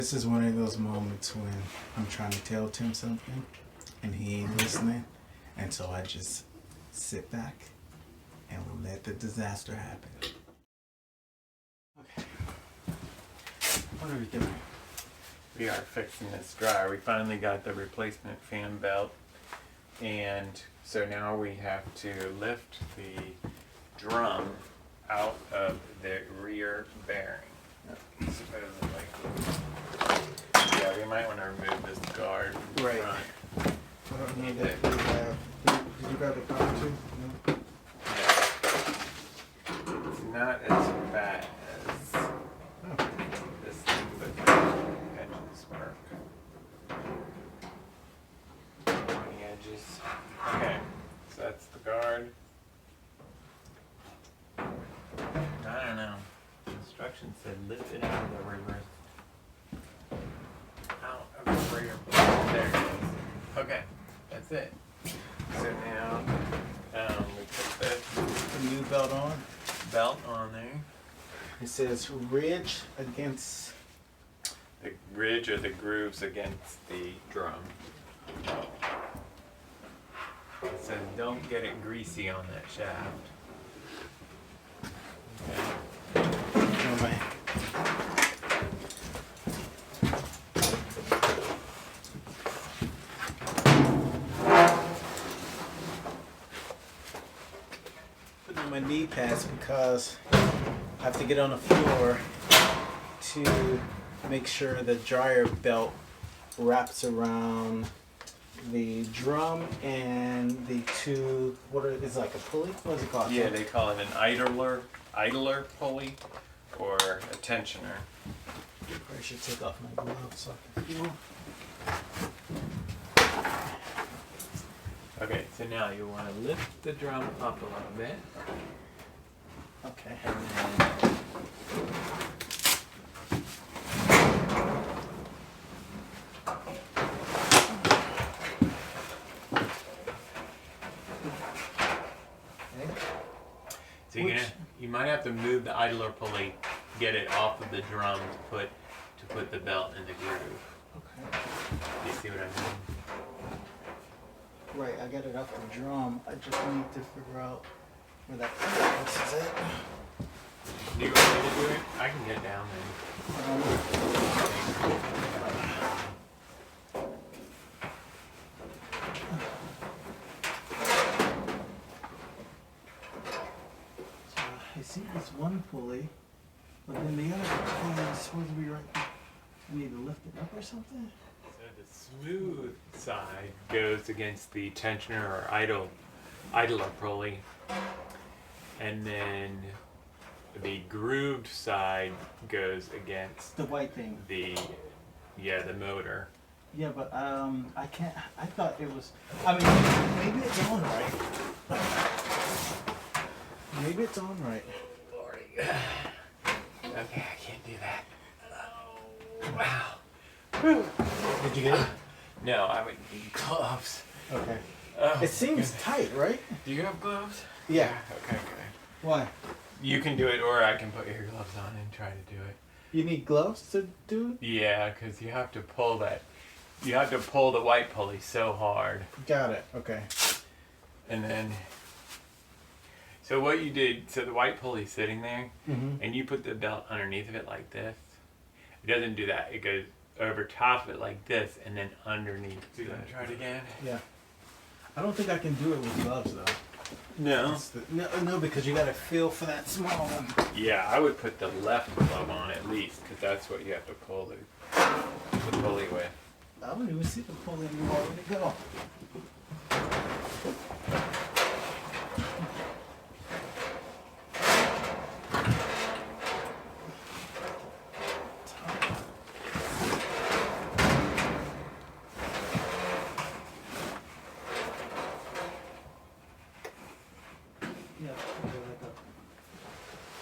This is one of those moments when I'm trying to tell Tim something and he ain't listening, and so I just sit back and let the disaster happen. Okay. What are we doing? We are fixing this dryer. We finally got the replacement fan belt, and so now we have to lift the drum out of the rear bearing. Supposedly. Yeah, we might want to remove this guard in Right. front. I don't need that. Did you grab the car too? No? Yeah. It's not as bad as this thing, but the edges work. On the edges. Okay, so that's the guard. I don't know. The instructions said lift it out of the reverse. Out of the rear. There it is. Okay, that's it. So now we put the new belt on. Belt on there. It says ridge against The ridge or the grooves against the drum. It says don't get it greasy on that shaft. Okay. Putting on my knee pads because I have to get on the floor to make sure the dryer belt wraps around the drum and the two, is it like a pulley? What is it called? Yeah, they call it an idler pulley or a tensioner. I should take off my gloves so I can feel. Okay, so now you want to lift the drum up a little bit. Okay. And so you might have to move the idler pulley, get it off of the drum to put the belt in the groove. Okay. You see what I mean? Right, I got it off the drum. I just need to figure out where that box is at. Do you want me to do it? I can get down there. So I see this one pulley, but then the other pulley is supposed to be right. I need to lift it up or something? So the smooth side goes against the tensioner or idler pulley, and then the grooved side goes against The white thing. the motor. Yeah, but I can't. I thought it was. I mean, maybe it's on right. Maybe it's on right. Lordy. Okay, I can't do that. Oh, wow. Did you get it? No, I would need gloves. Okay. Oh, It seems goodness. tight, right? Do you have gloves? Yeah. Okay, good. Why? You can do it, or I can put your gloves on and try to do it. You need gloves to do it? Yeah, because you have to pull that. You have to pull the white pulley so hard. Got it. Okay. And then. So what you did, so the white pulley's sitting there, and you put the belt underneath of it like this. It doesn't do that. It goes over top of it like this, and then underneath. Do that. Try it again. Yeah. I don't think I can do it with gloves though. No. No, because you got to feel for that small one. Yeah, I would put the left glove on at least, because that's what you have to pull the pulley with. I don't even see the pulley anymore. Where'd it go?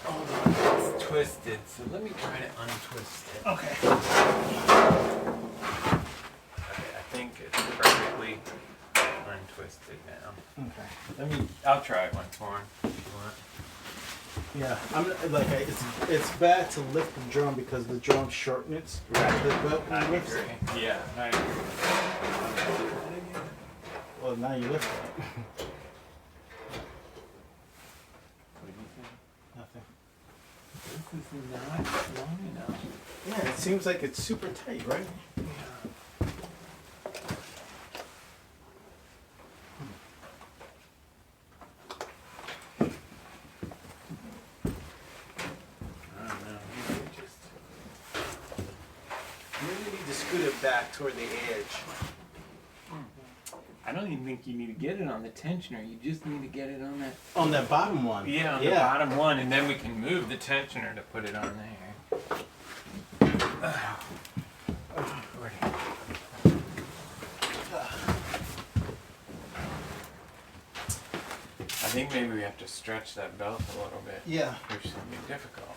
It's twisted, so let me try to untwist it. Okay. Okay, I think it's perfectly untwisted now. Okay. I'll try it once more if you want. Yeah, it's bad to lift the drum because the drum shortens the belt when you lift it. Yeah, I agree. Well, now you lift it. What do you think? Nothing. This is not long enough. Yeah, it seems like it's super tight, right? Maybe need to scoot it back toward the edge. I don't even think you need to get it on the tensioner. You just need to get it on that. On that bottom one. Yeah, on the bottom one, and then we can move the tensioner to put it on there. I think maybe we have to stretch that belt a little bit. Yeah. Which is going to be difficult.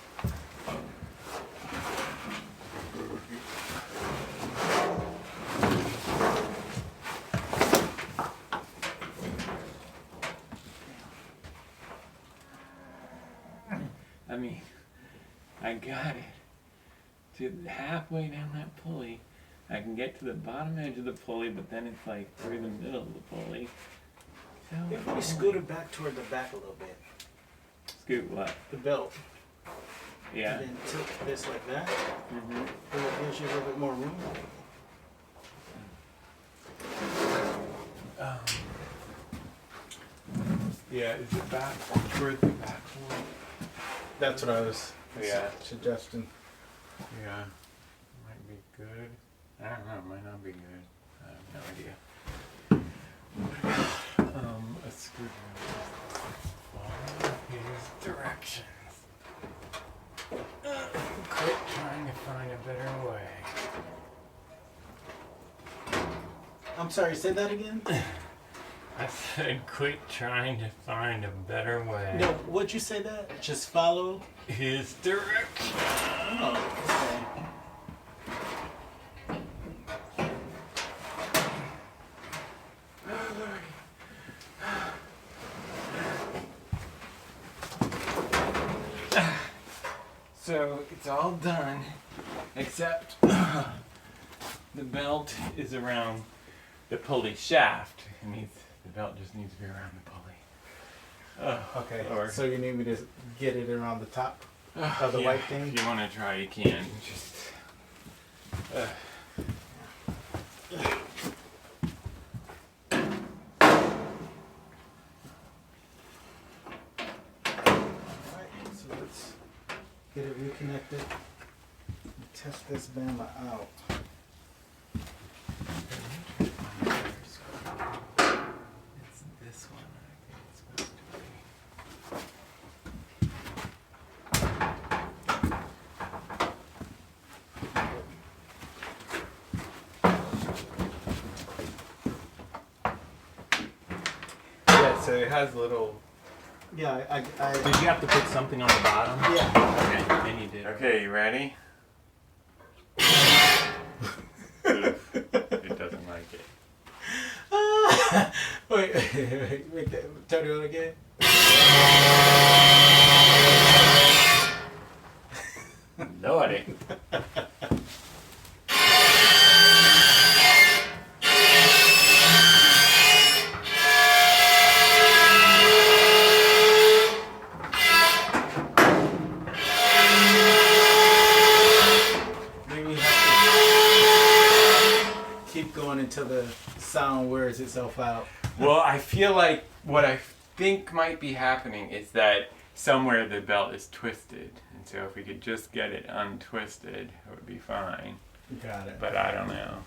I mean, I got it to halfway down that pulley. I can get to the bottom edge of the pulley, but then it's like through the middle of the pulley. So If we scoot it back toward the back a little bit. Scoot what? The belt. Yeah. And then tilt this like that. Mm-hmm. And it gives you a little bit more room. Yeah, is it back toward the back one? That's what I was suggesting. Yeah. Might be good. I don't know, it might not be good. I have no idea. A screwdriver. Follow his directions. Quit trying to find a better way. I'm sorry, say that again? I said quit trying to find a better way. No, what'd you say that? Just follow? His direction. Oh, okay. So it's all done, except the belt is around the pulley shaft. The belt just needs to be around the pulley. Okay, Or- so you need me to get it around the top of the Yeah, white thing? If you want to try, you can. Just. Alright, so let's get it reconnected. Test this bama out. It's this one, I think it's supposed to be. Yeah, so it has a little. Yeah, I Did you have to put something on the bottom? yeah. Okay, then you did. Okay, you ready? It doesn't like it. Wait, turn it on again. Naughty. Maybe you have to keep going until the sound wears itself out. Well, I feel like what I think might be happening is that somewhere the belt is twisted. And so if we could just get it untwisted, it would be fine. Got it. But I don't know.